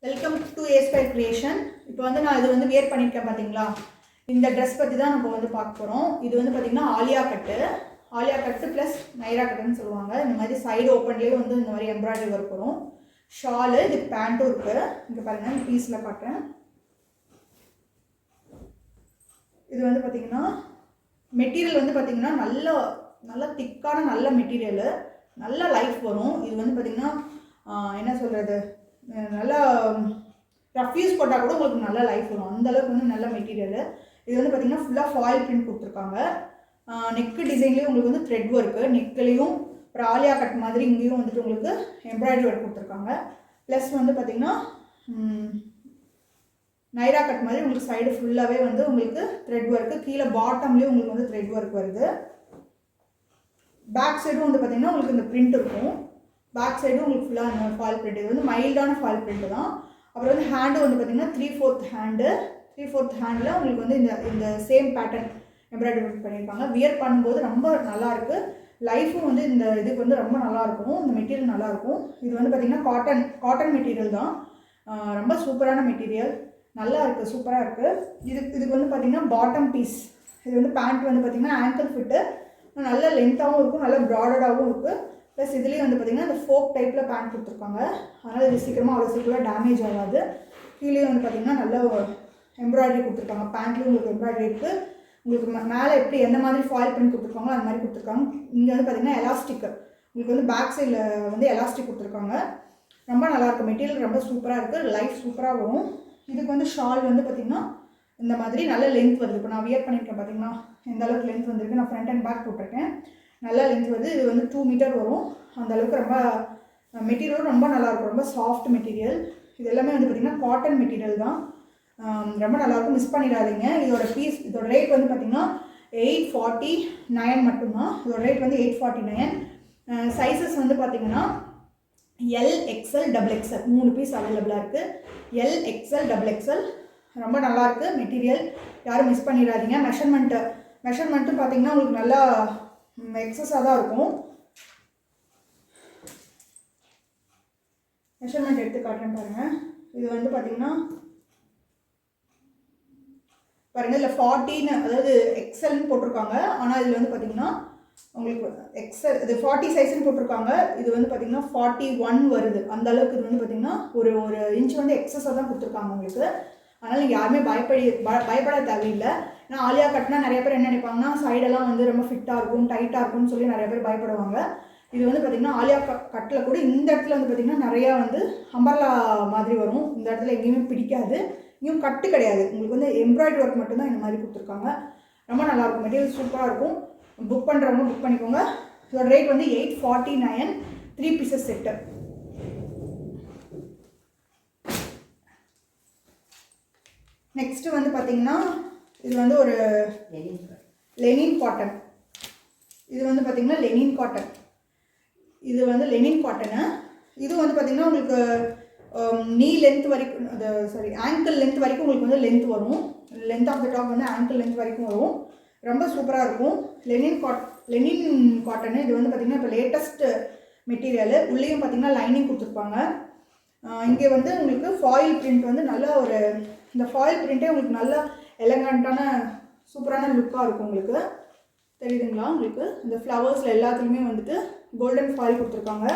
Welcome to A-Spire creation. இப்போ வந்து நான் இது வந்து வியர் பண்ணியிருக்கேன் பார்த்தீங்களா. இந்த ட்ரெஸ் பற்றி தான் நம்ம வந்து பார்க்க போகிறோம். இது வந்து பார்த்திங்கன்னா ஆலியா கட்டு ப்ளஸ் நைரா கட்டுன்னு சொல்லுவாங்க. இந்த மாதிரி சைடு ஓப்பன்லேயே வந்து இந்த மாதிரி எம்ப்ராய்டரி ஒர்க் வரும். ஷாலு, இதுக்கு பேண்ட்டும் இருக்குது. இங்கே பாருங்கள், இந்த பீஸில் காட்டுறேன். இது வந்து பார்த்திங்கன்னா மெட்டீரியல் வந்து பார்த்திங்கன்னா நல்ல திக்கான நல்ல மெட்டீரியலு, நல்ல லைஃப் வரும். இது வந்து பார்த்திங்கன்னா என்ன சொல்கிறது, நல்லா ரஃப் யூஸ் போட்டால் கூட உங்களுக்கு நல்ல லைஃப் வரும். அந்தளவுக்கு வந்து நல்ல மெட்டீரியலு. இது வந்து பார்த்திங்கன்னா ஃபுல்லாக ஃபாயில் பிரிண்ட் கொடுத்துருக்காங்க. நெக்கு டிசைன்லேயும் உங்களுக்கு வந்து த்ரெட் ஒர்க்கு, நெக்லேயும் அப்புறம் ஆலியா கட் மாதிரி இங்கேயும் வந்துட்டு உங்களுக்கு எம்ப்ராய்டரி ஒர்க் கொடுத்துருக்காங்க. ப்ளஸ் வந்து பார்த்திங்கன்னா நைரா கட் மாதிரி உங்களுக்கு சைடு ஃபுல்லாகவே வந்து உங்களுக்கு த்ரெட் ஒர்க்கு, கீழே பாட்டம்லேயும் உங்களுக்கு வந்து த்ரெட் ஒர்க் வருது. பேக் சைடும் வந்து பார்த்திங்கன்னா உங்களுக்கு இந்த பிரிண்ட் இருக்கும். பேக் சைடும் உங்களுக்கு ஃபுல்லாக அந்த ஃபாயில் பிரிண்ட். இது வந்து மைல்டான ஃபாயில் பிரிண்ட் தான். அப்புறம் வந்து ஹேண்டு வந்து பார்த்திங்கன்னா 3/4 ஹேண்டில் உங்களுக்கு வந்து இந்த சேம் பேட்டர்ன் எம்ப்ராய்டரி ஒர்க் பண்ணியிருக்காங்க. வியர் பண்ணும்போது ரொம்ப நல்லாயிருக்கு. லைஃபும் வந்து இந்த இதுக்கு வந்து ரொம்ப நல்லாயிருக்கும். இந்த மெட்டீரியல் நல்லாயிருக்கும். இது வந்து பார்த்திங்கன்னா காட்டன் மெட்டீரியல் தான். ரொம்ப சூப்பரான மெட்டீரியல், நல்லா இருக்குது, சூப்பராக இருக்குது. இதுக்கு வந்து பார்த்திங்கன்னா பாட்டம் பீஸ். இது வந்து பேண்ட் வந்து பார்த்திங்கன்னா ஆங்கிள் ஃபிட்டு, நல்ல லென்த்தாகவும் இருக்கும், நல்ல ப்ராடடாகவும் இருக்குது. ப்ளஸ் இதுலேயும் வந்து பார்த்திங்கன்னா இந்த ஃபோக் டைப்பில் பேண்ட் கொடுத்துருக்காங்க. அதனால் இது அவ்வளோ சீக்கிரமாக டேமேஜ் ஆகாது. கீழே வந்து பார்த்திங்கன்னா நல்ல எம்ப்ராய்டரி கொடுத்துருக்காங்க. பேண்ட்லேயும் உங்களுக்கு எம்ப்ராய்டரி இருக்குது. உங்களுக்கு மேலே எப்படி எந்த மாதிரி ஃபாயில் பண்ணி கொடுத்துருக்காங்களோ அந்த மாதிரி கொடுத்துருக்காங்க. இங்கே வந்து பார்த்திங்கன்னா எலாஸ்டிக்கு, உங்களுக்கு வந்து பேக் சைடில் வந்து எலாஸ்டிக் கொடுத்துருக்காங்க. ரொம்ப நல்லாயிருக்கும். மெட்டீரியல் ரொம்ப சூப்பராக இருக்குது. லைஃப் சூப்பராக வரும். இதுக்கு வந்து ஷால் வந்து பார்த்திங்கன்னா இந்த மாதிரி நல்ல லென்த் வருது. இப்போ நான் வியர் பண்ணியிருக்கேன் பார்த்திங்கன்னா எந்த அளவுக்கு லென்த் வந்திருக்கு. நான் ஃப்ரண்ட் அண்ட் பேக் போட்டிருக்கேன். நல்லா லென்த் வருது. இது வந்து 2 மீட்டர் வரும். அந்தளவுக்கு ரொம்ப மெட்டீரியலும் ரொம்ப நல்லாயிருக்கும். ரொம்ப சாஃப்ட் மெட்டீரியல். இது எல்லாமே வந்து பார்த்திங்கன்னா காட்டன் மெட்டீரியல் தான். ரொம்ப நல்லாயிருக்கும். மிஸ் பண்ணிடாதீங்க. இதோட ரேட் வந்து பார்த்திங்கன்னா 849 மட்டும்தான். இதோட ரேட் வந்து 849. சைஸஸ் வந்து பார்த்திங்கன்னா L, XL, XXL 3 பீஸ் அவைலபிளாக இருக்குது. L, XL, XXL ரொம்ப நல்லாயிருக்கு மெட்டீரியல். யாரும் மிஸ் பண்ணிடாதீங்க. மெஷர்மெண்ட்டும் பார்த்திங்கன்னா உங்களுக்கு நல்லா எக்ஸஸாக தான் இருக்கும். மெஷர்மெண்ட் எடுத்து காட்டுறேன் பாருங்கள். இது வந்து பார்த்திங்கன்னா பாருங்கள், இதில் 40 அதாவது எக்ஸல்னு போட்டிருக்காங்க. ஆனால் இதில் வந்து பார்த்திங்கன்னா உங்களுக்கு எக்ஸல் இது 40 சைஸ்ன்னு போட்டிருக்காங்க. இது வந்து பார்த்திங்கன்னா 41 வருது. அந்த அளவுக்கு இது வந்து பார்த்திங்கன்னா ஒரு இன்ச் வந்து எக்ஸஸாக தான் கொடுத்துருக்காங்க உங்களுக்கு. அதனால் நீங்கள் யாருமே பயப்பட தேவையில்லை. ஏன்னா ஆலியா கட்னா நிறைய பேர் என்ன நினைப்பாங்கன்னா சைடெல்லாம் வந்து ரொம்ப ஃபிட்டாக இருக்கும், டைட்டாக இருக்கும்னு சொல்லி நிறைய பேர் பயப்படுவாங்க. இது வந்து பார்த்திங்கன்னா ஆலியா கட்டில் கூட இந்த இடத்துல வந்து பார்த்திங்கன்னா நிறையா வந்து அம்பர்லா மாதிரி வரும். இந்த இடத்துல எங்கேயுமே பிடிக்காது. இங்கேயும் கட்டு கிடையாது. உங்களுக்கு வந்து எம்ப்ராய்டரி ஒர்க் மட்டும்தான் இந்த மாதிரி கொடுத்துருக்காங்க. ரொம்ப நல்லாயிருக்கும். மெட்டீரியல் சூப்பராக இருக்கும். புக் பண்ணுறவங்க புக் பண்ணிக்கோங்க. இதோட ரேட் வந்து 849, 3 பீசஸ் செட்டு. நெக்ஸ்ட்டு வந்து பார்த்திங்கன்னா இது வந்து ஒரு லெனின் காட்டன். இது வந்து பார்த்திங்கன்னா லெனின் காட்டன். இது வந்து லெனின் காட்டனு. இது வந்து பார்த்திங்கன்னா உங்களுக்கு நீ லென்த் வரைக்கும், ஆங்கிள் லென்த் வரைக்கும் உங்களுக்கு வந்து லென்த் வரும். லென்த் ஆஃப் த டாப் வந்து ஆங்கிள் லென்த் வரைக்கும் வரும். ரொம்ப சூப்பராக இருக்கும். Lenin cotton. இது வந்து பார்த்திங்கன்னா இப்போ லேட்டஸ்ட் மெட்டீரியலு. உள்ளேயும் பார்த்திங்கன்னா லைனிங் கொடுத்துருப்பாங்க. இங்கே வந்து உங்களுக்கு ஃபாயில் பிரிண்ட் வந்து நல்ல ஒரு, இந்த ஃபாயில் பிரிண்ட்டே உங்களுக்கு நல்ல எலகண்ட்டான சூப்பரான லுக்காக இருக்கும். உங்களுக்கு தெரியுதுங்களா? உங்களுக்கு இந்த ஃப்ளவர்ஸில் எல்லாத்துலேயுமே வந்துட்டு கோல்டன் ஃபாயில் கொடுத்துருக்காங்க.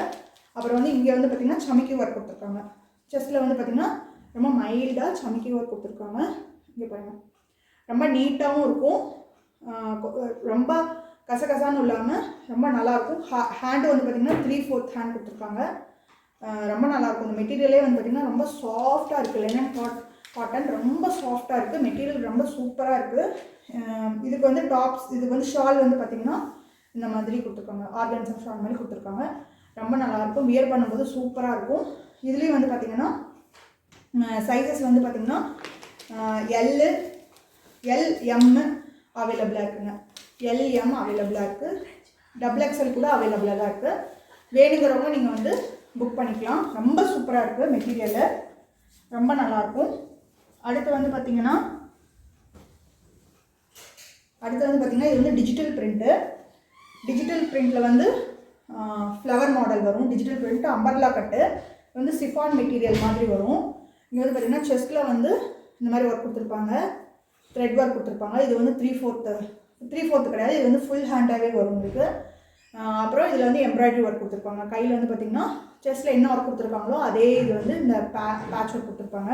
அப்புறம் வந்து இங்கே வந்து பார்த்திங்கன்னா சமிக்கி ஒர்க் கொடுத்துருக்காங்க. செஸ்ட்டில் வந்து பார்த்திங்கன்னா ரொம்ப மைல்டாக சமிக்கி ஒர்க் கொடுத்துருக்காங்க. இங்கே பாருங்கள், ரொம்ப நீட்டாகவும் இருக்கும். ரொம்ப கசகசான்னு இல்லாமல் ரொம்ப நல்லாயிருக்கும். ஹேண்டு வந்து பார்த்திங்கன்னா 3/4 ஹேண்ட் கொடுத்துருக்காங்க. ரொம்ப நல்லாயிருக்கும். இந்த மெட்டீரியலே வந்து பார்த்திங்கன்னா ரொம்ப சாஃப்டாக இருக்குது. லெனன் காட்டன் ரொம்ப சாஃப்டாக இருக்குது. மெட்டீரியல் ரொம்ப சூப்பராக இருக்குது. இதுக்கு வந்து இதுக்கு வந்து ஷால் வந்து பார்த்திங்கன்னா இந்த மாதிரி கொடுத்துருக்காங்க. ஆர்கன்ஸா ஷால் மாதிரி கொடுத்துருக்காங்க. ரொம்ப நல்லாயிருக்கும். வியர் பண்ணும்போது சூப்பராக இருக்கும். இதுலேயும் வந்து பார்த்திங்கன்னா சைஸஸ் வந்து பார்த்திங்கன்னா LM அவைலபிளாக இருக்குங்க. LM அவைலபிளாக இருக்குது. XXL கூட அவைலபிளாக தான் இருக்குது. வேணுங்கிறவங்க நீங்கள் வந்து புக் பண்ணிக்கலாம். ரொம்ப சூப்பராக இருக்குது மெட்டீரியலு, ரொம்ப நல்லாயிருக்கும். அடுத்து வந்து பார்த்திங்கன்னா இது வந்து டிஜிட்டல் பிரிண்ட்டு. டிஜிட்டல் பிரிண்ட்டில் வந்து ஃப்ளவர் மாடல் வரும். டிஜிட்டல் பிரிண்ட் அம்பர்லா கட்டு வந்து சிஃபான் மெட்டீரியல் மாதிரி வரும். இங்கே வந்து பார்த்திங்கன்னா செஸ்ட்டில் வந்து இந்த மாதிரி ஒர்க் கொடுத்துருப்பாங்க, த்ரெட் ஒர்க் கொடுத்துருப்பாங்க. இது வந்து 3/4 கிடையாது, இது வந்து ஃபுல் ஹேண்டாகவே வரும் உங்களுக்கு. அப்புறம் இதில் வந்து எம்ப்ராய்டரி ஒர்க் கொடுத்துருப்பாங்க. கையில் வந்து பார்த்திங்கன்னா செஸ்ட்டில் என்ன ஒர்க் கொடுத்துருக்காங்களோ அதே இது வந்து இந்த பேட்ச் ஒர்க் கொடுத்துருப்பாங்க.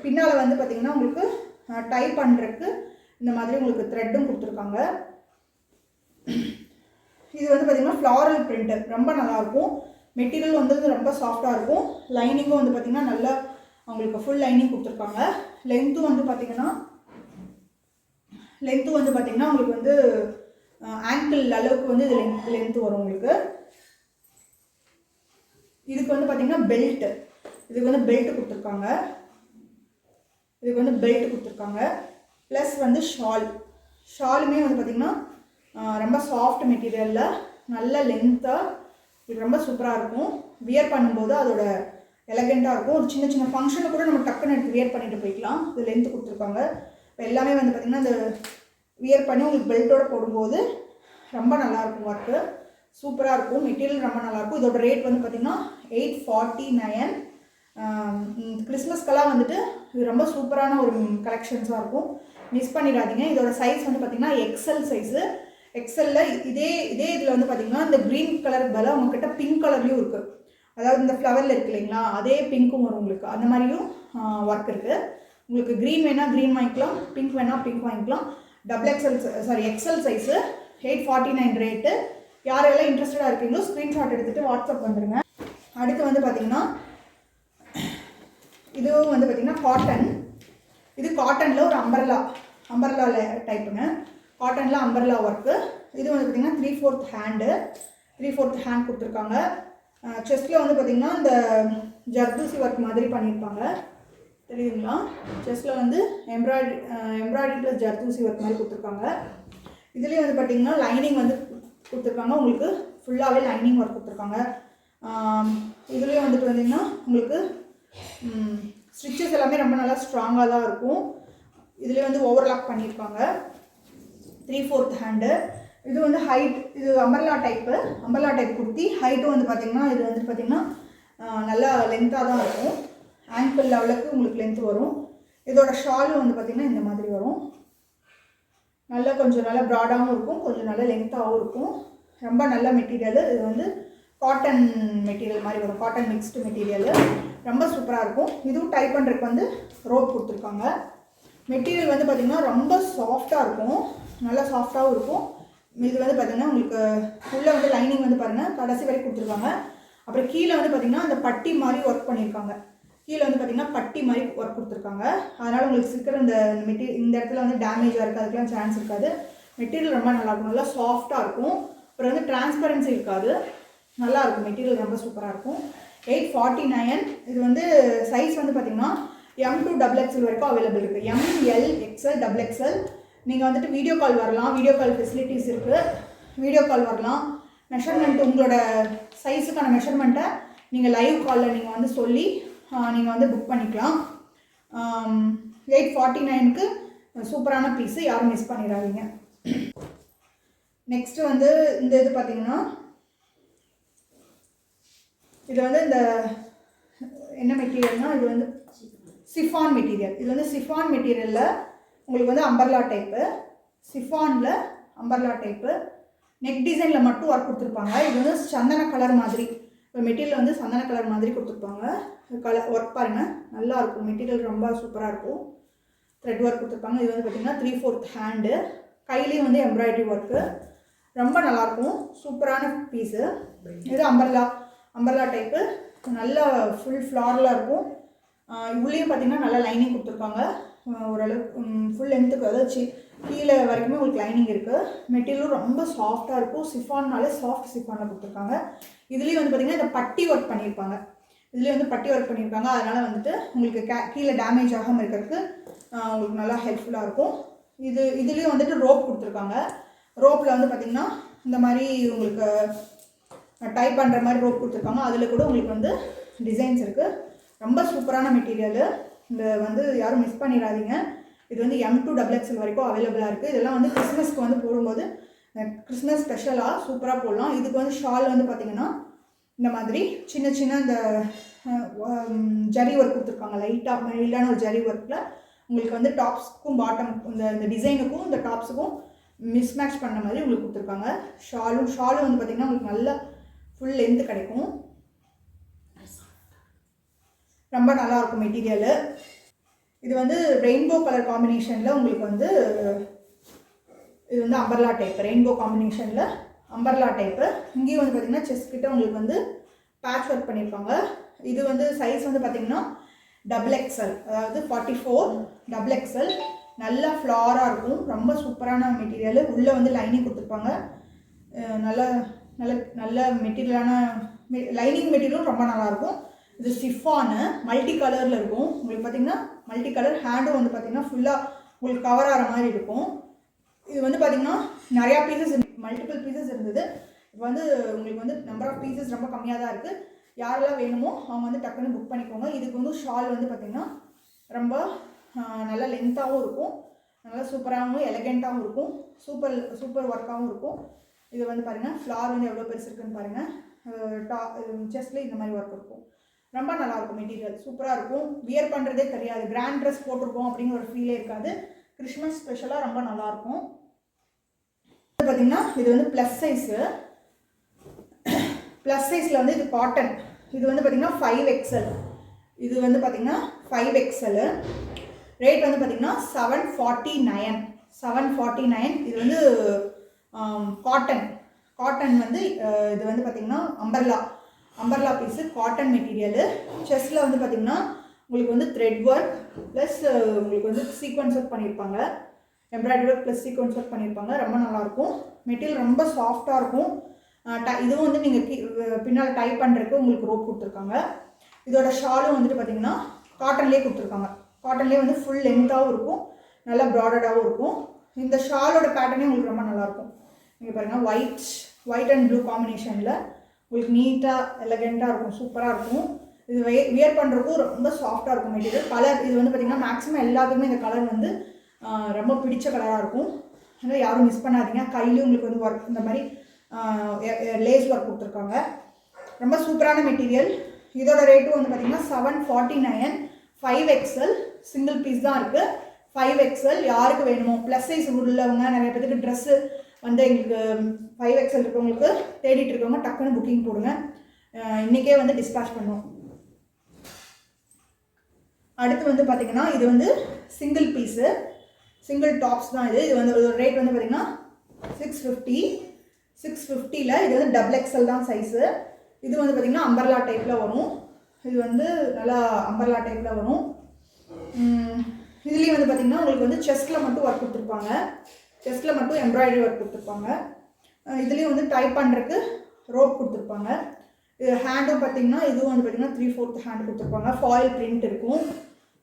பின்னால் வந்து பார்த்திங்கன்னா உங்களுக்கு டை பண்ணுறதுக்கு இந்த மாதிரி உங்களுக்கு த்ரெட்டும் கொடுத்துருக்காங்க. இது வந்து பார்த்திங்கன்னா ஃப்ளாரல் பிரிண்ட்டு, ரொம்ப நல்லாயிருக்கும். மெட்டீரியல் வந்து ரொம்ப சாஃப்டாக இருக்கும். லைனிங்கும் வந்து பார்த்திங்கன்னா நல்லா அவங்களுக்கு ஃபுல் லைனிங் கொடுத்துருக்காங்க. லென்த்தும் வந்து பார்த்திங்கன்னா உங்களுக்கு வந்து ஆங்கிள் அளவுக்கு வந்து இது லென்த்து வரும் உங்களுக்கு. இதுக்கு வந்து பார்த்திங்கன்னா இதுக்கு வந்து பெல்ட் கொடுத்துருக்காங்க. ப்ளஸ் வந்து ஷாலுமே வந்து பார்த்திங்கன்னா ரொம்ப சாஃப்ட் மெட்டீரியலில் நல்ல லென்த்தாக இது ரொம்ப சூப்பராக இருக்கும். வியர் பண்ணும்போது அதோட எலகெண்ட்டாக இருக்கும். ஒரு சின்ன சின்ன ஃபங்க்ஷனை கூட நம்ம டக்குன்னு எடுத்து வியர் பண்ணிட்டு போய்க்கலாம். இது லென்த்து கொடுத்துருக்காங்க. இப்போ எல்லாமே வந்து பார்த்திங்கன்னா இந்த வியர் பண்ணி உங்களுக்கு பெல்ட்டோடு போடும்போது ரொம்ப நல்லாயிருக்கும். ஒர்க்கு சூப்பராக இருக்கும். மெட்டீரியல் ரொம்ப நல்லாயிருக்கும். இதோட ரேட் வந்து பார்த்திங்கன்னா 849. கிறிஸ்மஸ்க்கெல்லாம் வந்துட்டு இது ரொம்ப சூப்பரான ஒரு கலெக்ஷன்ஸாக இருக்கும். மிஸ் பண்ணிடாதீங்க. இதோட சைஸ் வந்து பார்த்திங்கன்னா எக்ஸல் சைஸு. எக்ஸலில் இதே இதில் வந்து பார்த்திங்கன்னா இந்த க்ரீன் கலருக்கு பதிலாக உங்கள்கிட்ட பிங்க் கலர்லேயும் இருக்குது. அதாவது இந்த ஃப்ளவரில் இருக்குது இல்லைங்களா, அதே பிங்க்கும் வரும் உங்களுக்கு. அந்த மாதிரியும் ஒர்க் இருக்குது. உங்களுக்கு க்ரீன் வேணால் க்ரீன் வாங்கிக்கலாம், பிங்க் வேணால் பிங்க் வாங்கிக்கலாம். XL size 849 rate. யாரெல்லாம் இன்ட்ரெஸ்டடாக இருக்கீங்களோ ஸ்க்ரீன்ஷாட் எடுத்துகிட்டு வாட்ஸ்அப் வந்துடுங்க. அடுத்து வந்து பார்த்திங்கன்னா இதுவும் வந்து பார்த்திங்கன்னா காட்டன். இது காட்டனில் ஒரு அம்பர்லா டைப்புங்க. காட்டனில் அம்பர்லா ஒர்க்கு. இது வந்து பார்த்திங்கன்னா 3/4 ஹேண்ட் கொடுத்துருக்காங்க. செஸ்ட்டில் வந்து பார்த்திங்கன்னா இந்த ஜர்தூசி ஒர்க் மாதிரி பண்ணியிருப்பாங்க, தெரியுதுங்களா? செஸ்ட்டில் வந்து எம்ப்ராய்டரி ப்ளஸ் ஜர்தூசி ஒர்க் மாதிரி கொடுத்துருக்காங்க. இதுலேயும் வந்து பார்த்திங்கன்னா லைனிங் வந்து கொடுத்துருக்காங்க. உங்களுக்கு ஃபுல்லாகவே லைனிங் ஒர்க் கொடுத்துருக்காங்க. இதுலேயும் வந்துட்டு வந்தீங்கன்னா உங்களுக்கு ஸ்டிச்சஸ் எல்லாமே ரொம்ப நல்லா ஸ்ட்ராங்காக தான் இருக்கும். இதுலேயே வந்து ஓவர்லாக் பண்ணியிருப்பாங்க. 3/4 ஹேண்டு. இது வந்து ஹைட், இது அம்பர்லா டைப் கொடுத்தி. ஹைட்டும் வந்து பார்த்திங்கன்னா இது வந்து பார்த்திங்கன்னா நல்லா லென்த்தாக தான் இருக்கும். ஆங்கிள் லெவலுக்கு உங்களுக்கு லென்த் வரும். இதோட ஷாலும் வந்து பார்த்திங்கன்னா இந்த மாதிரி வரும். கொஞ்சம் நல்லா ப்ராடாகவும் இருக்கும், கொஞ்சம் நல்லா லென்த்தாகவும் இருக்கும். ரொம்ப நல்ல மெட்டீரியல். இது வந்து காட்டன் மெட்டீரியல் மாதிரி வரும், காட்டன் மிக்ஸ்டு மெட்டீரியல். ரொம்ப சூப்பராக இருக்கும். இதுவும் டைப் பண்ணுறதுக்கு வந்து ரோப் கொடுத்துருக்காங்க. மெட்டீரியல் வந்து பார்த்திங்கன்னா ரொம்ப சாஃப்டாக இருக்கும், நல்லா சாஃப்டாகவும் இருக்கும். இது வந்து பார்த்திங்கன்னா உங்களுக்கு உள்ளே வந்து லைனிங் வந்து பாருங்கள் கடைசி வரைக்கும் கொடுத்துருக்காங்க. அப்புறம் கீழே வந்து பார்த்திங்கன்னா அந்த பட்டி மாதிரி ஒர்க் பண்ணியிருக்காங்க. கீழே வந்து பார்த்திங்கன்னா பட்டி மாதிரி ஒர்க் கொடுத்துருக்காங்க. அதனால் உங்களுக்கு சீக்கிரம் இந்த இடத்துல வந்து டேமேஜாக இருக்குது, அதுக்கெலாம் சான்ஸ் இருக்காது. மெட்டீரியல் ரொம்ப நல்லாயிருக்கும், நல்லா சாஃப்டாக இருக்கும். அப்புறம் வந்து டிரான்ஸ்பரன்சி இருக்காது, நல்லாயிருக்கும். மெட்டீரியல் ரொம்ப சூப்பராக இருக்கும். 849. இது வந்து சைஸ் வந்து பார்த்திங்கன்னா M to XXL வரைக்கும் அவைலபிள் இருக்குது. M, L, XL, XXL. நீங்கள் வந்துட்டு வீடியோ கால் வரலாம், வீடியோ கால் ஃபெசிலிட்டிஸ் இருக்குது. வீடியோ கால் வரலாம். மெஷர்மெண்ட் உங்களோட சைஸுக்கான மெஷர்மெண்ட்டை நீங்கள் லைவ் காலில் நீங்கள் வந்து சொல்லி நீங்கள் வந்து புக் பண்ணிக்கலாம். 849க்கு சூப்பரான பீஸு, யாரும் மிஸ் பண்ணிடாதீங்க. நெக்ஸ்ட்டு வந்து இந்த இது பார்த்திங்கன்னா இது வந்து இந்த என்ன மெட்டீரியல்னால் இது வந்து சிஃபான் மெட்டீரியல். இது வந்து சிஃபான் மெட்டீரியலில் உங்களுக்கு வந்து அம்பர்லா டைப்பு, சிஃபானில் அம்பர்லா டைப்பு. நெக் டிசைனில் மட்டும் ஒர்க் கொடுத்துருப்பாங்க. இது வந்து சந்தன கலர் மாதிரி, இப்போ மெட்டீரியல் வந்து சந்தன கலர் மாதிரி கொடுத்துருப்பாங்க. ஒர்க் பாருங்கள், நல்லாயிருக்கும். மெட்டீரியல் ரொம்ப சூப்பராக இருக்கும். த்ரெட் ஒர்க் கொடுத்துருப்பாங்க. இது வந்து பார்த்திங்கன்னா 3/4 ஹேண்டு. கையிலையும் வந்து எம்ப்ராய்டரி ஒர்க்கு, ரொம்ப நல்லாயிருக்கும். சூப்பரான பீஸு. இது அம்பர்லா டைப்பு, நல்லா ஃபுல் ஃப்ளாரலாக இருக்கும். உள்ளேயும் பார்த்திங்கன்னா நல்லா லைனிங் கொடுத்துருக்காங்க. ஓரளவுக்கு ஃபுல் லென்த்துக்கு, அதாவது கீழே வரைக்குமே உங்களுக்கு லைனிங் இருக்குது. மெட்டீரியலும் ரொம்ப சாஃப்டாக இருக்கும். சிஃபான்னாலே சாஃப்ட் சிஃபானில் கொடுத்துருக்காங்க. இதுலேயும் வந்து பார்த்திங்கன்னா இந்த பட்டி ஒர்க் பண்ணியிருப்பாங்க. அதனால் வந்துட்டு உங்களுக்கு கீழே டேமேஜ் ஆகாமல் இருக்கிறதுக்கு உங்களுக்கு நல்லா ஹெல்ப்ஃபுல்லாக இருக்கும். இதுலேயும் வந்துட்டு ரோப் கொடுத்துருக்காங்க. ரோப்பில் வந்து பார்த்திங்கன்னா இந்த மாதிரி உங்களுக்கு டைப் பண்ணுற மாதிரி ரோப் கொடுத்துருக்காங்க. அதில் கூட உங்களுக்கு வந்து டிசைன்ஸ் இருக்குது. ரொம்ப சூப்பரான மெட்டீரியலு. இந்த வந்து யாரும் மிஸ் பண்ணிடாதீங்க. இது வந்து M to XXL வரைக்கும் அவைலபிளாக இருக்குது. இதெல்லாம் வந்து கிறிஸ்மஸ்க்கு வந்து போடும்போது கிறிஸ்மஸ் ஸ்பெஷலாக சூப்பராக போடலாம். இதுக்கு வந்து ஷால் வந்து பார்த்திங்கன்னா இந்த மாதிரி சின்ன இந்த ஜரி ஒர்க் கொடுத்துருக்காங்க. லைட்டாக மைல்டான ஒரு ஜரி ஒர்க்கில் உங்களுக்கு வந்து டாப்ஸுக்கும் பாட்டம் இந்த டிசைனுக்கும் இந்த டாப்ஸுக்கும் மிஸ்மேட்ச் பண்ண மாதிரி உங்களுக்கு கொடுத்துருக்காங்க. ஷாலும் வந்து பார்த்திங்கன்னா உங்களுக்கு நல்ல ஃபுல் லென்த்து கிடைக்கும். ரொம்ப நல்லாயிருக்கும் மெட்டீரியலு. இது வந்து ரெயின்போ கலர் காம்பினேஷனில் உங்களுக்கு வந்து இது வந்து அம்பர்லா டைப், ரெயின்போ காம்பினேஷனில் அம்பர்லா டைப்பு. இங்கேயும் வந்து பார்த்திங்கன்னா செஸ்ட் கிட்ட உங்களுக்கு வந்து பேட்ச் ஒர்க் பண்ணியிருப்பாங்க. இது வந்து சைஸ் வந்து பார்த்திங்கன்னா XXL, அதாவது 44 XXL. நல்லா ஃப்ளாராக இருக்கும். ரொம்ப சூப்பரான மெட்டீரியல். உள்ளே வந்து லைனிங் கொடுத்துருப்பாங்க. நல்ல நல்ல நல்ல மெட்டீரியலான லைனிங் மெட்டீரியலும் ரொம்ப நல்லாயிருக்கும். இது சிஃபானு மல்டி கலரில் இருக்கும். உங்களுக்கு பார்த்திங்கன்னா மல்டி கலர். ஹேண்டும் வந்து பார்த்திங்கன்னா ஃபுல்லாக உங்களுக்கு கவர் ஆகிற மாதிரி இருக்கும். இது வந்து பார்த்திங்கன்னா நிறையா பீசஸ், மல்டிபிள் பீசஸ் இருந்தது. இப்போ வந்து உங்களுக்கு வந்து நம்பர் ஆஃப் பீசஸ் ரொம்ப கம்மியாக தான் இருக்குது. யாரெல்லாம் வேணுமோ அவங்க வந்து டக்குன்னு புக் பண்ணிக்கோங்க. இதுக்கு வந்து ஷால் வந்து பார்த்திங்கன்னா ரொம்ப நல்லா லென்த்தாகவும் இருக்கும், நல்லா சூப்பராகவும் எலகெண்ட்டாகவும் இருக்கும், சூப்பர் ஒர்க்காகவும் இருக்கும். இது வந்து பாருங்கள் ஃப்ளார் வந்து எவ்வளோ பெருசு இருக்குன்னு பாருங்கள். செஸ்ட்டில் இந்த மாதிரி ஒர்க் இருக்கும். ரொம்ப நல்லாயிருக்கும் மெட்டீரியல், சூப்பராக இருக்கும். வியர் பண்ணுறதே தெரியாது, கிராண்ட் ட்ரெஸ் போட்டிருக்கோம் அப்படிங்கிற ஒரு ஃபீலே இருக்காது. கிறிஸ்மஸ் ஸ்பெஷலாக ரொம்ப நல்லாயிருக்கும். பார்த்திங்கன்னா இது வந்து ப்ளஸ் சைஸு. ப்ளஸ் சைஸில் வந்து இது காட்டன். இது வந்து பார்த்திங்கன்னா 5XL. இது வந்து பார்த்திங்கன்னா 5XL. ரேட் வந்து பார்த்திங்கன்னா 749. இது வந்து காட்டன் வந்து இது வந்து பார்த்திங்கன்னா அம்பர்லா பீஸு, காட்டன் மெட்டீரியலு. செஸ்ட்டில் வந்து பார்த்திங்கன்னா உங்களுக்கு வந்து த்ரெட் ஒர்க் ப்ளஸ் உங்களுக்கு வந்து சீக்வன்ஸ் ஒர்க் பண்ணியிருப்பாங்க. Embroidery work plus sequence work பண்ணியிருப்பாங்க. ரொம்ப நல்லாயிருக்கும். மெட்டீரியல் ரொம்ப சாஃப்டாக இருக்கும். இதுவும் வந்து நீங்கள் பின்னால் டைப் பண்ணுறதுக்கு உங்களுக்கு ரோப் கொடுத்துருக்காங்க. இதோட ஷாலும் வந்துட்டு பார்த்திங்கன்னா காட்டன்லேயே கொடுத்துருக்காங்க. காட்டன்லேயே வந்து ஃபுல் லென்த்தாகவும் இருக்கும், நல்லா ப்ராடடாகவும் இருக்கும். இந்த ஷாலோட பேட்டர்னே உங்களுக்கு ரொம்ப நல்லாயிருக்கும். நீங்கள் பாருங்கள் ஒயிட் அண்ட் ப்ளூ காம்பினேஷனில் உங்களுக்கு நீட்டாக எலகெண்ட்டாக இருக்கும், சூப்பராக இருக்கும். இது வியர் பண்ணுறதுக்கும் ரொம்ப சாஃப்டாக இருக்கும் மெட்டீரியல். கலர் இது வந்து பார்த்திங்கன்னா மேக்ஸிமம் எல்லாத்துக்குமே இந்த கலர் வந்து ரொம்ப பிடிச்ச கலராக இருக்கும். அதனால் யாரும் மிஸ் பண்ணாதீங்க. கையிலையும் உங்களுக்கு வந்து ஒர்க் இந்த மாதிரி லேஸ் ஒர்க் கொடுத்துருக்காங்க. ரொம்ப சூப்பரான மெட்டீரியல். இதோட ரேட்டும் வந்து பார்த்திங்கன்னா 749. 5XL சிங்கிள் பீஸ் தான் இருக்குது. 5XL யாருக்கு வேணுமோ ப்ளஸ் சைஸ் உள்ளவங்க, நிறைய பேருக்கு ட்ரெஸ்ஸு வந்து எங்களுக்கு 5XL இருக்கவங்களுக்கு தேடிட்டு இருக்கவங்க டக்குன்னு புக்கிங் போடுங்க. இன்றைக்கே வந்து டிஸ்பேச் பண்ணுவோம். அடுத்து வந்து பார்த்திங்கன்னா இது வந்து சிங்கிள் பீஸு, சிங்கிள் டாப்ஸ் தான். இது வந்து ரேட் வந்து பார்த்திங்கன்னா 650. இது வந்து XXL தான் சைஸு. இது வந்து பார்த்திங்கன்னா அம்பர்லா டைப்பில் வரும். இது வந்து நல்லா அம்பர்லா டைப்பில் வரும். இதுலேயும் வந்து பார்த்திங்கன்னா உங்களுக்கு வந்து செஸ்ட்டில் மட்டும் ஒர்க் கொடுத்துருப்பாங்க. செஸ்ட்டில் மட்டும் எம்ப்ராய்டரி ஒர்க் கொடுத்துருப்பாங்க. இதுலேயும் வந்து டைப் பண்ணுறதுக்கு ரோப் கொடுத்துருப்பாங்க. இது ஹேண்டும் பார்த்திங்கன்னா இதுவும் வந்து பார்த்திங்கன்னா 3/4 ஹேண்ட் கொடுத்துருப்பாங்க. ஃபாயில் பிரிண்ட் இருக்கும்,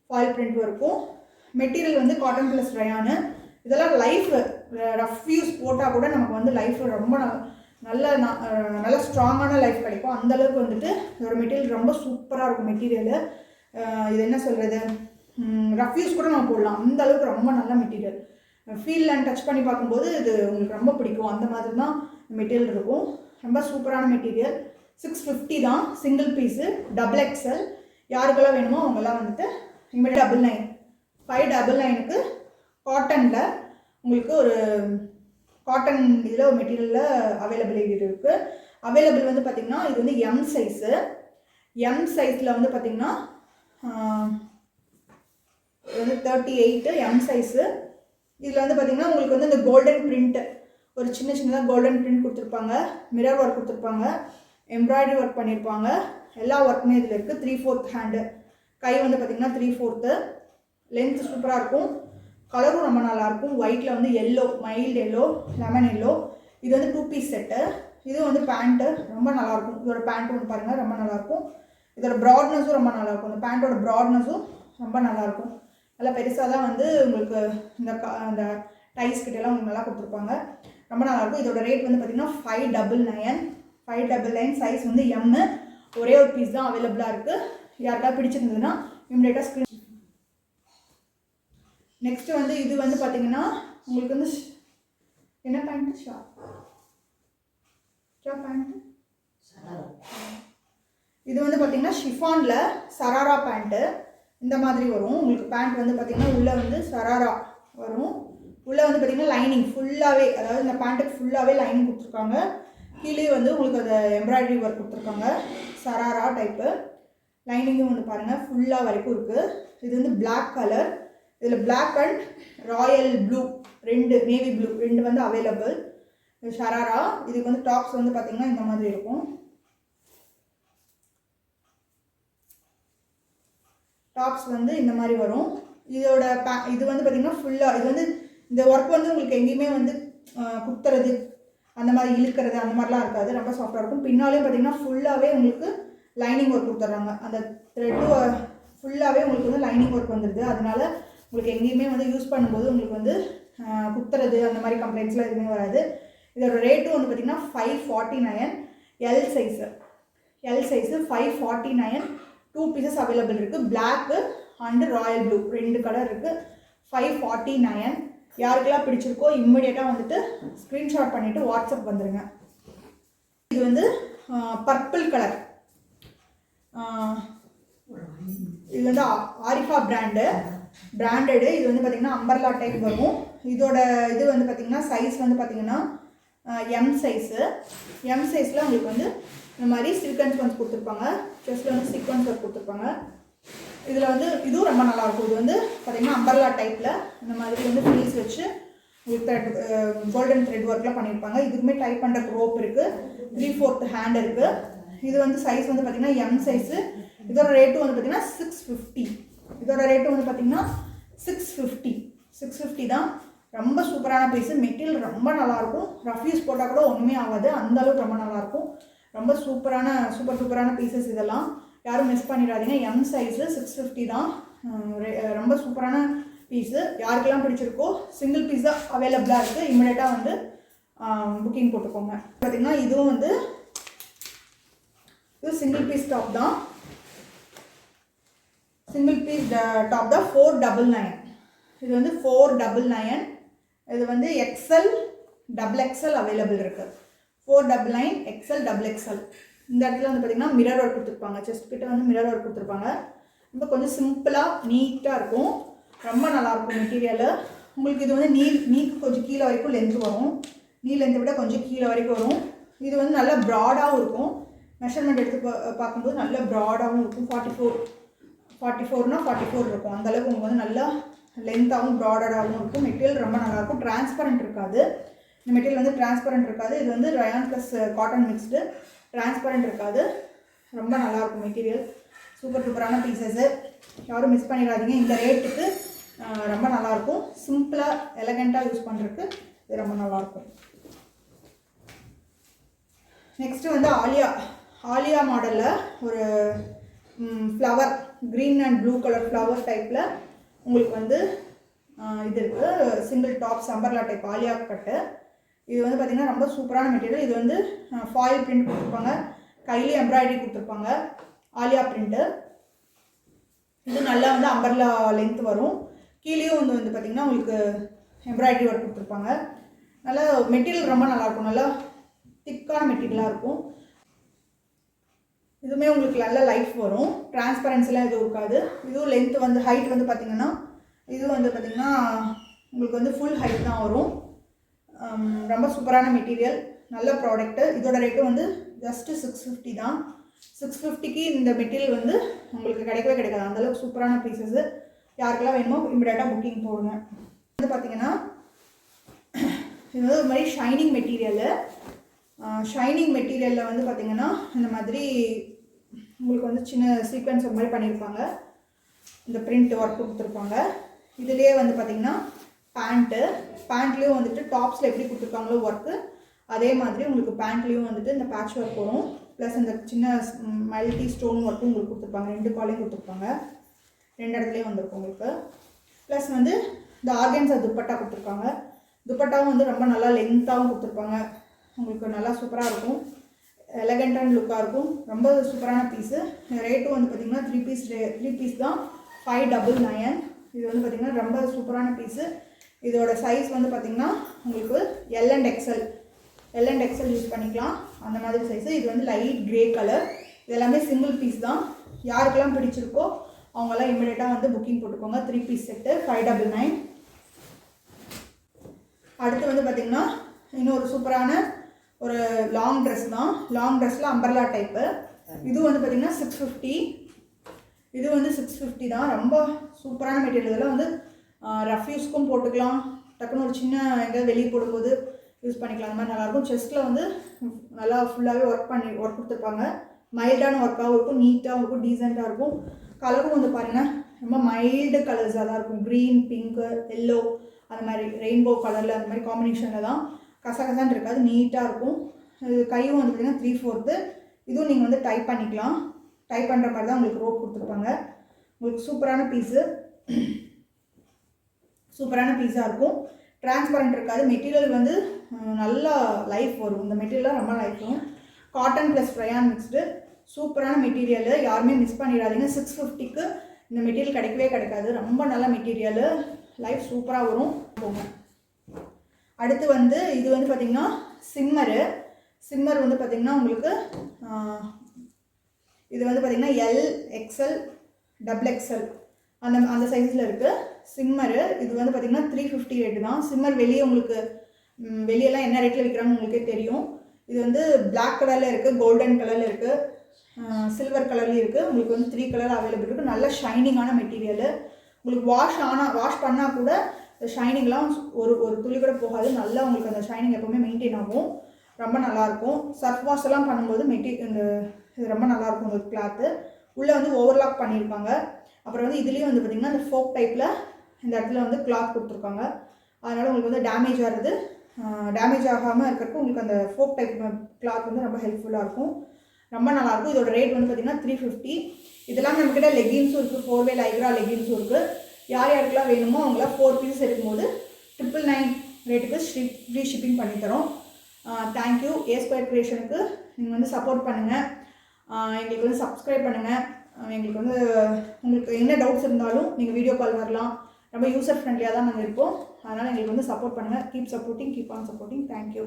ஃபாயில் பிரிண்ட்டும் இருக்கும். மெட்டீரியல் வந்து காட்டன் ப்ளஸ் ரயானு. இதெல்லாம் லைஃப் ரஃப் யூஸ் போட்டால் கூட நமக்கு வந்து லைஃப் ரொம்ப நல்ல ஸ்ட்ராங்கான லைஃப் கிடைக்கும். அந்தளவுக்கு வந்துட்டு இதோட மெட்டீரியல் ரொம்ப சூப்பராக இருக்கும். மெட்டீரியலு இது என்ன சொல்கிறது, ரஃப் யூஸ் கூட நம்ம போடலாம், அந்தளவுக்கு ரொம்ப நல்ல மெட்டீரியல். ஃபீல் அண்ட் டச் பண்ணி பார்க்கும்போது இது உங்களுக்கு ரொம்ப பிடிக்கும். அந்த மாதிரி தான் மெட்டீரியல் இருக்கும். ரொம்ப சூப்பரான மெட்டீரியல். 650 தான் சிங்கிள் பீஸு, XXL. யாருக்கெல்லாம் வேணுமோ அவங்கெல்லாம் வந்துட்டு இனிமேல் 599க்கு காட்டனில் உங்களுக்கு ஒரு காட்டன் இதில் ஒரு மெட்டீரியலில் அவைலபிலிட்டி இருக்குது. அவைலபிள் வந்து பார்த்திங்கன்னா இது வந்து எம் சைஸு. எம் சைஸில் வந்து பார்த்திங்கன்னா இது வந்து 38 எம் சைஸு. இதில் வந்து பார்த்திங்கன்னா உங்களுக்கு வந்து இந்த கோல்டன் பிரிண்ட்டு ஒரு சின்னதாக கோல்டன் பிரிண்ட் கொடுத்துருப்பாங்க, மிரர் ஒர்க் கொடுத்துருப்பாங்க, எம்ப்ராய்டரி ஒர்க் பண்ணியிருப்பாங்க. எல்லா ஒர்க்குமே இதில் இருக்குது. 3/4 ஹேண்டு. கை வந்து பார்த்திங்கன்னா 3/4. லென்த் சூப்பராக இருக்கும். கலரும் ரொம்ப நல்லாயிருக்கும். ஒயிட்டில் வந்து yellow, mild yellow, lemon yellow. இது வந்து 2 பீஸ் செட்டு. இது வந்து பேண்ட்டு ரொம்ப நல்லாயிருக்கும். இதோட பேண்ட்டு வந்து பாருங்கள் ரொம்ப நல்லாயிருக்கும். இதோட ப்ராட்னஸும் ரொம்ப நல்லாயிருக்கும். இந்த பேண்ட்டோட ப்ராட்னஸும் ரொம்ப நல்லாயிருக்கும். நல்லா பெருசாக தான் வந்து உங்களுக்கு இந்த டைஸ் கிட்டலாம் உங்களுக்கு நல்லா கொடுத்துருப்பாங்க. ரொம்ப நல்லாயிருக்கும். இதோட ரேட் வந்து பார்த்திங்கன்னா 599. சைஸ் வந்து எம்மு. ஒரே ஒரு பீஸ் தான் அவைலபிளாக இருக்குது. யாருக்காவது பிடிச்சிருந்ததுன்னா இம்மிடியேட்டாக ஸ்க்ரீன். நெக்ஸ்ட்டு வந்து இது வந்து பார்த்திங்கன்னா உங்களுக்கு வந்து என்ன பேண்ட்டு, ஷார்ட் பேண்ட்டு. இது வந்து பார்த்திங்கன்னா ஷிஃபானில் சராரா பேண்ட்டு இந்த மாதிரி வரும். உங்களுக்கு பேண்ட் வந்து பார்த்திங்கன்னா உள்ளே வந்து சராரா வரும். உள்ளே வந்து பார்த்திங்கன்னா லைனிங் ஃபுல்லாகவே, அதாவது இந்த பேண்ட்டுக்கு ஃபுல்லாகவே லைனிங் கொடுத்துருக்காங்க. கீழே வந்து உங்களுக்கு அதை எம்ப்ராய்டரி ஒர்க் கொடுத்துருக்காங்க. சராரா டைப்பு லைனிங்கும் வந்து பாருங்கள் ஃபுல்லாக வரைக்கும் இருக்குது. இது வந்து பிளாக் கலர். இதில் பிளாக் அண்ட் ராயல் ப்ளூ ரெண்டு, நேவி ப்ளூ ரெண்டு வந்து அவைலபிள். இது ஷராரா. இதுக்கு வந்து டாப்ஸ் வந்து பார்த்திங்கன்னா இந்த மாதிரி இருக்கும். டாப்ஸ் வந்து இந்த மாதிரி வரும். இதோட இது வந்து பார்த்திங்கன்னா ஃபுல்லாக இது வந்து இந்த ஒர்க் வந்து உங்களுக்கு எங்கேயுமே வந்து குத்துறது அந்த மாதிரி இழுக்கிறது அந்த மாதிரிலாம் இருக்காது. ரொம்ப சாஃப்டாக இருக்கும். பின்னாலேயும் பார்த்திங்கன்னா ஃபுல்லாகவே உங்களுக்கு லைனிங் ஒர்க் கொடுத்துட்றாங்க. அந்த த்ரெட்டு ஃபுல்லாகவே உங்களுக்கு வந்து லைனிங் ஒர்க் வந்துடுது. அதனால உங்களுக்கு எங்கேயுமே வந்து யூஸ் பண்ணும்போது உங்களுக்கு வந்து குத்துறது அந்த மாதிரி கம்ப்ளைண்ட்ஸ்லாம் எதுவுமே வராது. இதோட ரேட்டும் வந்து பார்த்திங்கன்னா 549. L size 549. 2 பீசஸ் அவைலபிள் இருக்குது. பிளாக்கு அண்டு ராயல் ப்ளூ ரெண்டு கலர் இருக்குது. 549. யாருக்கெல்லாம் பிடிச்சிருக்கோ இம்மிடியேட்டாக வந்துட்டு ஸ்க்ரீன்ஷாட் பண்ணிவிட்டு வாட்ஸ்அப் வந்துடுங்க. இது வந்து பர்பிள் கலர். இது வந்து ஆரிஃபா பிராண்டடு. இது வந்து பார்த்திங்கன்னா அம்பர்லா டைப் வரும். இதோட இது வந்து பார்த்திங்கன்னா சைஸ் வந்து பார்த்திங்கன்னா எம் சைஸில் உங்களுக்கு வந்து இந்த மாதிரி சீக்வன்ஸ் வந்து கொடுத்துருப்பாங்க. செஸ்ட்டில் வந்து சீக்வன்ஸ் ஒர்க் கொடுத்துருப்பாங்க. இதில் வந்து இதுவும் ரொம்ப நல்லாயிருக்கும். இது வந்து பார்த்திங்கன்னா அம்பர்லா டைப்பில் இந்த மாதிரி வந்து ஃபில்ஸ் வச்சு உங்களுக்கு கோல்டன் த்ரெட் ஒர்க்லாம் பண்ணியிருப்பாங்க. இதுக்குமே டைப் பண்ணுற ரோப் இருக்குது. 3/4 ஹேண்ட் இருக்குது. இது வந்து சைஸ் வந்து பார்த்திங்கன்னா எம் சைஸு. இதோட ரேட்டும் வந்து பார்த்திங்கன்னா 650. இதோட ரேட்டும் வந்து பார்த்திங்கன்னா 650 தான். ரொம்ப சூப்பரான பீஸு. மெட்டீரியல் ரொம்ப நல்லாயிருக்கும். ரஃப் யூஸ் போட்டால் கூட ஒன்றுமே ஆகாது. அந்தளவுக்கு ரொம்ப நல்லாயிருக்கும். ரொம்ப சூப்பரான பீசஸ் இதெல்லாம். யாரும் மிஸ் பண்ணிடாதீங்க. எம் சைஸு 650 தான். ரொம்ப சூப்பரான பீஸு. யாருக்கெல்லாம் பிடிச்சிருக்கோ சிங்கிள் பீஸ் தான் அவைலபிளாக இருக்குது. இம்மிடியேட்டாக வந்து புக்கிங் போட்டுக்கோங்க. பார்த்திங்கன்னா இதுவும் வந்து இது சிங்கிள் பீஸ் டாப் தான். சிங்கிள் பீஸ் டாப் தான் 499. இது வந்து 499. இது வந்து XL XXL அவைலபிள் இருக்குது. 499 XL XXL. இந்த இடத்துல வந்து பார்த்திங்கன்னா மிரர் ஒர்க் கொடுத்துருப்பாங்க. செஸ்ட் கிட்ட வந்து மிரர் ஒர்க் கொடுத்துருப்பாங்க. ரொம்ப கொஞ்சம் சிம்பிளாக நீட்டாக இருக்கும். ரொம்ப நல்லாயிருக்கும் மெட்டீரியலு. உங்களுக்கு இது வந்து நீக்கு கொஞ்சம் கீழே வரைக்கும் லென்த் வரும். நீ லென்த்தை விட கொஞ்சம் கீழே வரைக்கும் வரும். இது வந்து நல்லா ப்ராடாகவும் இருக்கும். மெஷர்மெண்ட் எடுத்து பார்க்கும்போது நல்லா ப்ராடாகவும் இருக்கும். 44னா 44 இருக்கும். அந்தளவுக்கு உங்களுக்கு வந்து நல்லா லென்த்தாகவும் ப்ராடடாகவும் இருக்கும். மெட்டீரியல் ரொம்ப நல்லாயிருக்கும். டிரான்ஸ்பரண்ட் இருக்காது. இந்த மெட்டீரியல் வந்து டிரான்ஸ்பரண்ட் இருக்காது. இது வந்து rayon plus cotton mixed. Transparent இருக்காது. ரொம்ப நல்லாயிருக்கும் மெட்டீரியல். சூப்பரான பீசஸ்ஸு. யாரும் மிஸ் பண்ணிடாதீங்க. இந்த ரேட்டுக்கு ரொம்ப நல்லாயிருக்கும். சிம்பிளாக எலகண்ட்டாக யூஸ் பண்ணுறதுக்கு இது ரொம்ப நல்லாயிருக்கும். நெக்ஸ்ட்டு வந்து ஆலியா மாடலில் ஒரு flower green and blue colour flower டைப்பில் உங்களுக்கு வந்து இது இருக்குது. Single tops umbrella type Alia cut. இது வந்து பார்த்திங்கன்னா ரொம்ப சூப்பரான மெட்டீரியல். இது வந்து ஃபாயில் பிரிண்ட் கொடுத்துருப்பாங்க. கையிலே எம்ப்ராய்டரி கொடுத்துருப்பாங்க. ஆலியா பிரிண்ட்டு. இது நல்லா வந்து அம்பர்லா லென்த் வரும். கீழேயும் வந்து பார்த்திங்கன்னா உங்களுக்கு எம்ப்ராய்டரி ஒர்க் கொடுத்துருப்பாங்க. நல்லா மெட்டீரியல் ரொம்ப நல்லாயிருக்கும். நல்லா திக்கான மெட்டீரியலாக இருக்கும். இதுவுமே உங்களுக்கு நல்ல லைஃப் வரும். டிரான்ஸ்பரன்சிலாம் எதுவும் இருக்காது. இதுவும் லென்த் வந்து ஹைட் வந்து பார்த்திங்கன்னா இது வந்து பார்த்திங்கன்னா உங்களுக்கு வந்து ஃபுல் ஹைட் தான் வரும். ரொம்ப சூப்பரான மெட்டீரியல். நல்ல ப்ராடக்ட்டு. இதோட ரேட்டு வந்து ஜஸ்ட்டு 650 தான். 650க்கு இந்த மெட்டீரியல் வந்து உங்களுக்கு கிடைக்கவே கிடைக்காது. அந்தளவுக்கு சூப்பரான பீசஸ்ஸு. யாருக்கெல்லாம் வேணுமோ இமிடியேட்டாக புக்கிங் போடுங்க. வந்து பார்த்திங்கன்னா இது வந்து ஒரு மாதிரி ஷைனிங் மெட்டீரியலு. ஷைனிங் மெட்டீரியலில் வந்து பார்த்திங்கன்னா இந்த மாதிரி உங்களுக்கு வந்து சின்ன சீக்வன்ஸ் ஒரு மாதிரி பண்ணியிருப்பாங்க. இந்த பிரிண்ட் ஒர்க் கொடுத்துருப்பாங்க. இதுலேயே வந்து பார்த்திங்கன்னா பேண்ட்லேயும் வந்துட்டு டாப்ஸில் எப்படி கொடுத்துருக்காங்களோ ஒர்க்கு அதே மாதிரி உங்களுக்கு பேண்ட்லேயும் வந்துட்டு இந்த பேட்ச் ஒர்க் வரும். ப்ளஸ் இந்த சின்ன மல்டி ஸ்டோன் ஒர்க்கும் உங்களுக்கு கொடுத்துருப்பாங்க. 2 காலையும் கொடுத்துருப்பாங்க. 2 இடத்துலையும் வந்திருக்கும் உங்களுக்கு. ப்ளஸ் வந்து இந்த ஆர்கன்ஸா துப்பட்டா கொடுத்துருக்காங்க. துப்பட்டாவும் வந்து ரொம்ப நல்லா லென்த்தாகவும் கொடுத்துருப்பாங்க. உங்களுக்கு நல்லா சூப்பராக இருக்கும். எலகண்ட்டான லுக்காக இருக்கும். ரொம்ப சூப்பரான பீஸு. ரேட்டும் வந்து பார்த்திங்கன்னா 3 பீஸ் தான் 599. இது வந்து பார்த்திங்கன்னா ரொம்ப சூப்பரான பீஸு. இதோட சைஸ் வந்து பார்த்திங்கன்னா உங்களுக்கு எல் அண்ட் எக்ஸல் யூஸ் பண்ணிக்கலாம். அந்த மாதிரி சைஸு. இது வந்து லைட் க்ரே கலர். இது எல்லாமே சிங்கிள் பீஸ் தான். யாருக்கெல்லாம் பிடிச்சிருக்கோ அவங்கெல்லாம் இமிடியேட்டாக வந்து புக்கிங் போட்டுக்கோங்க. 3 பீஸ் செட்டு 599. அடுத்து வந்து பார்த்திங்கன்னா இன்னொரு சூப்பரான ஒரு லாங் ட்ரெஸ் தான். லாங் ட்ரெஸ்ஸில் அம்பர்லா டைப்பு. இது வந்து பார்த்திங்கன்னா 650. இது வந்து 650 தான். ரொம்ப சூப்பரான மெட்டீரியல். இதெல்லாம் வந்து ரஃப் யூஸ்க்கும் போட்டுக்கலாம், டக்குன்னு ஒரு சின்ன எங்கேயாவது வெளியே போடும்போது யூஸ் பண்ணிக்கலாம். அந்த மாதிரி நல்லாயிருக்கும். செஸ்ட்டில் வந்து நல்லா ஃபுல்லாகவே ஒர்க் கொடுத்துருப்பாங்க. மைல்டான ஒர்க்காகவும் இருக்கும், நீட்டாகவும் இருக்கும், டீசெண்டாக இருக்கும். கலரும் வந்து பாருங்கள் ரொம்ப மைல்டு கலர்ஸாக தான் இருக்கும். க்ரீன், பிங்க்கு, எல்லோ அந்த மாதிரி ரெயின்போ கலரில் அந்த மாதிரி காம்பினேஷனில் தான். கசகசான்னு இருக்காது, நீட்டாக இருக்கும். கையும் வந்து பார்த்திங்கன்னா 3/4. இதுவும் நீங்கள் வந்து டைப் பண்ணிக்கலாம். டைப் பண்ணுற மாதிரி தான் உங்களுக்கு ரோப் கொடுத்துருப்பாங்க. உங்களுக்கு சூப்பரான பீஸாக இருக்கும். டிரான்ஸ்பரண்ட் இருக்காது. மெட்டீரியல் வந்து நல்லா லைஃப் வரும். இந்த மெட்டீரியலாக ரொம்ப லைஃப் வரும். காட்டன் ப்ளஸ் ரயான் மிக்ஸ்டு சூப்பரான மெட்டீரியலு. யாருமே மிஸ் பண்ணிடாதீங்க. 650க்கு இந்த மெட்டீரியல் கிடைக்கவே கிடைக்காது. ரொம்ப நல்ல மெட்டீரியலு, லைஃப் சூப்பராக வரும். போங்க. அடுத்து வந்து இது வந்து பார்த்திங்கன்னா சிம்மர் வந்து பார்த்திங்கன்னா உங்களுக்கு இது வந்து பார்த்திங்கன்னா எல், எக்ஸ்எல், XXL அந்த சைஸில் இருக்குது சிம்மரு. இது வந்து பார்த்திங்கன்னா 350 ரேட்டு தான். சிம்மர் வெளியெல்லாம் என்ன ரேட்டில் விற்கிறாங்கன்னு உங்களுக்கே தெரியும். இது வந்து பிளாக் கலரில் இருக்குது, கோல்டன் கலரில் இருக்குது, சில்வர் கலர்லேயும் இருக்குது. உங்களுக்கு வந்து 3 கலர் அவைலபிள் இருக்குது. நல்ல ஷைனிங்கான மெட்டீரியலு. உங்களுக்கு வாஷ் பண்ணால் கூட இந்த ஷைனிங்லாம் ஒரு துளி கூட போகாது. நல்லா உங்களுக்கு அந்த ஷைனிங் எப்போவுமே மெயின்டைன் ஆகும். ரொம்ப நல்லாயிருக்கும். சர்ஃப் வாஷ் எல்லாம் பண்ணும்போது இது ரொம்ப நல்லாயிருக்கும். உங்களுக்கு கிளாத்து உள்ளே வந்து ஓவர்லாக் பண்ணியிருப்பாங்க. அப்புறம் வந்து இதுலேயும் வந்து பார்த்திங்கன்னா இந்த ஃபோக் டைப்பில் இந்த இடத்துல வந்து கிளாத் கொடுத்துருக்காங்க. அதனால் உங்களுக்கு வந்து டேமேஜ் ஆகாமல் இருக்கிறதுக்கு உங்களுக்கு அந்த ஃபோக் டைப் கிளாத் வந்து ரொம்ப ஹெல்ப்ஃபுல்லாக இருக்கும். ரொம்ப நல்லாயிருக்கும். இதோட ரேட் வந்து பார்த்திங்கன்னா 350. இதெல்லாம் நம்மக்கிட்ட லெகின்ஸும் இருக்குது, 4-way லைக்ரா லெகின்ஸும் இருக்குது. யாருக்கெல்லாம் வேணுமோ அவங்களாம் 4 பீஸ் எடுக்கும்போது 999 ரேட்டுக்கு ஃப்ரீ ஷிப்பிங் பண்ணித்தரோம். தேங்க்யூ. A2 கிரியேஷனுக்கு நீங்கள் வந்து சப்போர்ட் பண்ணுங்கள். எங்களுக்கு வந்து சப்ஸ்கிரைப் பண்ணுங்கள். எங்களுக்கு வந்து உங்களுக்கு என்ன டவுட்ஸ் இருந்தாலும் நீங்கள் வீடியோ கால் வரலாம். ரொம்ப யூசர் ஃப்ரெண்ட்லியாக தான் நாங்கள் இருப்போம். அதனால் எங்களுக்கு வந்து சப்போர்ட் பண்ணுங்கள். Keep on supporting. தேங்க்யூ.